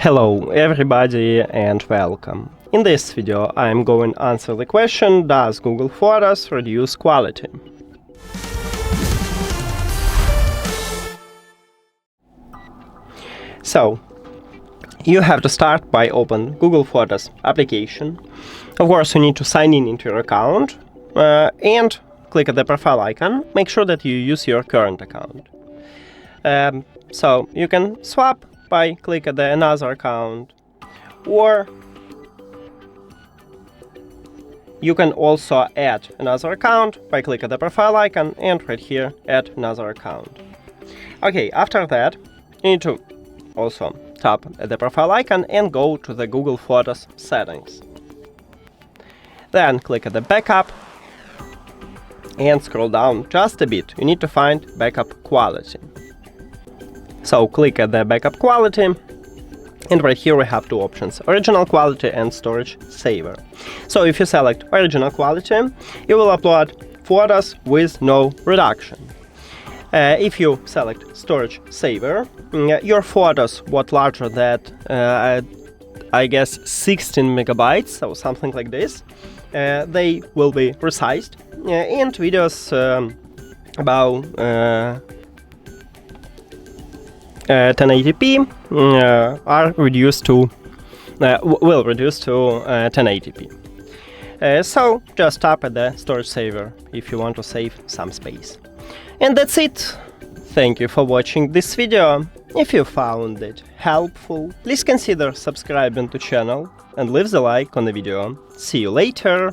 Hello everybody and welcome. In this video I am going to answer the question, does Google Photos reduce quality? So, you have to start by open Google Photos application. Of course, you need to sign in into your account and click at the profile icon. Make sure that you use your current account. So you can swap by click at the another account, or you can also add another account by click at the profile icon and right here add another account. Okay, after that you need to also tap at the profile icon and go to the Google Photos settings. Then click at the backup and scroll down just a bit. You need to find backup quality. So click at the backup quality, and right here we have two options: original quality and storage saver. So if you select original quality, you will upload photos with no reduction. If you select storage saver, your photos what larger than I guess 16 megabytes, so something like this, they will be resized, and videos about 1080p are reduced to will reduce to 1080p. So just tap at the storage saver if you want to save some space. And that's it. Thank you for watching this video. If you found it helpful, please consider subscribing to channel and leave the like on the video. See you later.